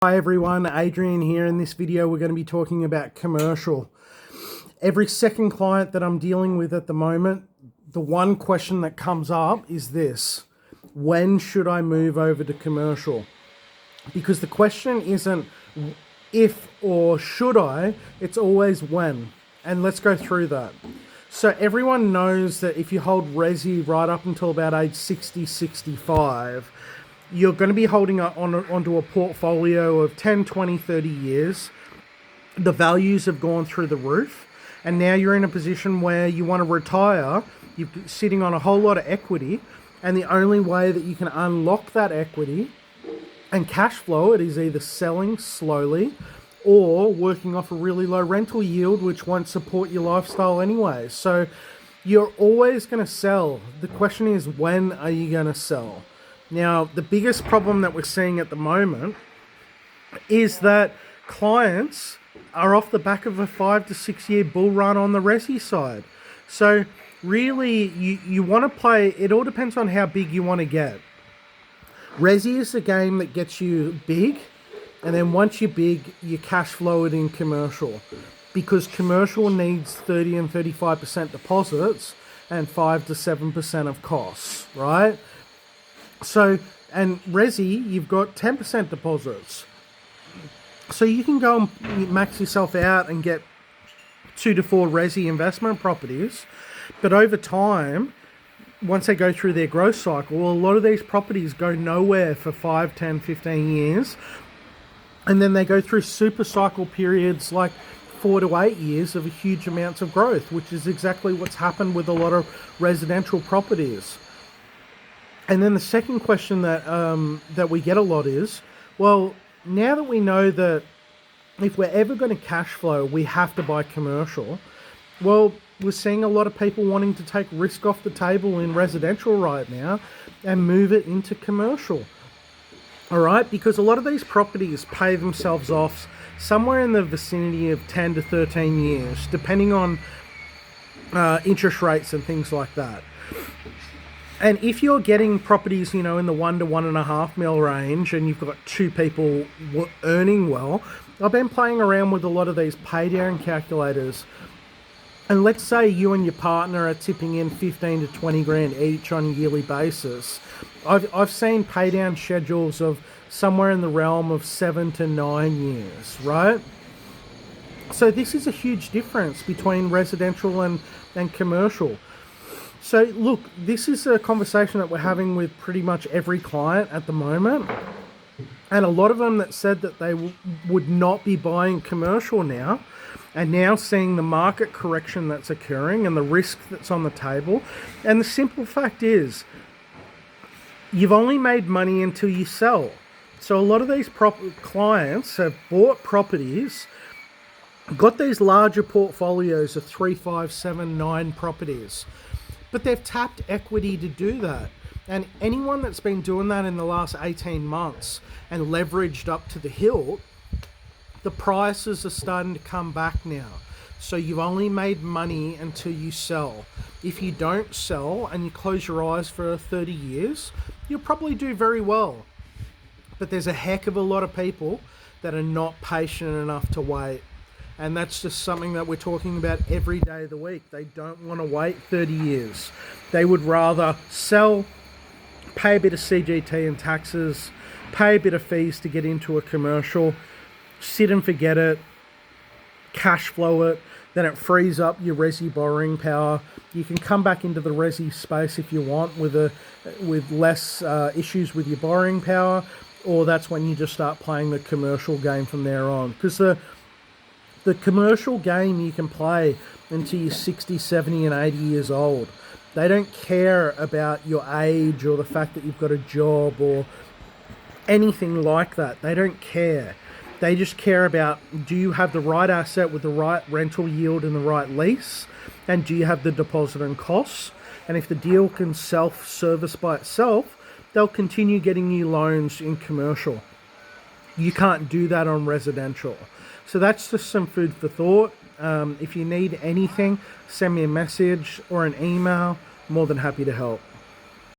Hi everyone, Adrian here. In this video we're going to be talking about commercial. Every second client that I'm dealing with at the moment, the one question that comes up is this: when should I move over to commercial? Because the question isn't if or should I, it's always when. And let's go through that. So everyone knows that if you hold resi right up until about age 60, 65, you're going to be holding onto a portfolio of 10, 20, 30 years. The values have gone through the roof, and now you're in a position where you want to retire. You're sitting on a whole lot of equity, and the only way that you can unlock that equity and cash flow it is either selling slowly or working off a really low rental yield, which won't support your lifestyle anyway. So you're always going to sell. The question is, when are you going to sell? Now, the biggest problem that we're seeing at the moment is that clients are off the back of a 5 to 6 year bull run on the resi side. So really, you want to play, it all depends on how big you want to get. Resi is a game that gets you big, and then once you're big, you cash flow it in commercial, because commercial needs 30 and 35% deposits and 5 to 7% of costs, right? So, and resi, you've got 10% deposits. So you can go and max yourself out and get 2 to 4 resi investment properties. But over time, once they go through their growth cycle, a lot of these properties go nowhere for 5, 10, 15 years. And then they go through super cycle periods like 4 to 8 years of huge amounts of growth, which is exactly what's happened with a lot of residential properties. And then the second question that we get a lot is, well, now that we know that if we're ever going to cash flow, we have to buy commercial. Well, we're seeing a lot of people wanting to take risk off the table in residential right now and move it into commercial. All right, because a lot of these properties pay themselves off somewhere in the vicinity of 10 to 13 years, depending on interest rates and things like that. And if you're getting properties, in the 1 to 1.5 mil range, and you've got 2 people earning well, I've been playing around with a lot of these pay down calculators. And let's say you and your partner are tipping in 15 to 20 grand each on a yearly basis. I've seen pay down schedules of somewhere in the realm of 7 to 9 years, right? So this is a huge difference between residential and commercial. So look, this is a conversation that we're having with pretty much every client at the moment. And a lot of them that said that they would not be buying commercial now, and now seeing the market correction that's occurring and the risk that's on the table. And the simple fact is, you've only made money until you sell. So a lot of these clients have bought properties, got these larger portfolios of 3, 5, 7, 9 properties, but they've tapped equity to do that. And anyone that's been doing that in the last 18 months and leveraged up to the hilt, the prices are starting to come back now. So you've only made money until you sell. If you don't sell and you close your eyes for 30 years, you'll probably do very well. But there's a heck of a lot of people that are not patient enough to wait. And that's just something that we're talking about every day of the week. They don't want to wait 30 years. They would rather sell, pay a bit of CGT and taxes, pay a bit of fees to get into a commercial, sit and forget it, cash flow it, then it frees up your resi borrowing power. You can come back into the resi space if you want with less issues with your borrowing power, or that's when you just start playing the commercial game from there on. Because the commercial game you can play until you're 60, 70 and 80 years old. They don't care about your age or the fact that you've got a job or anything like that. They don't care. They just care about, do you have the right asset with the right rental yield and the right lease? And do you have the deposit and costs? And if the deal can self-service by itself, they'll continue getting you loans in commercial. You can't do that on residential. So that's just some food for thought. If you need anything, send me a message or an email. More than happy to help.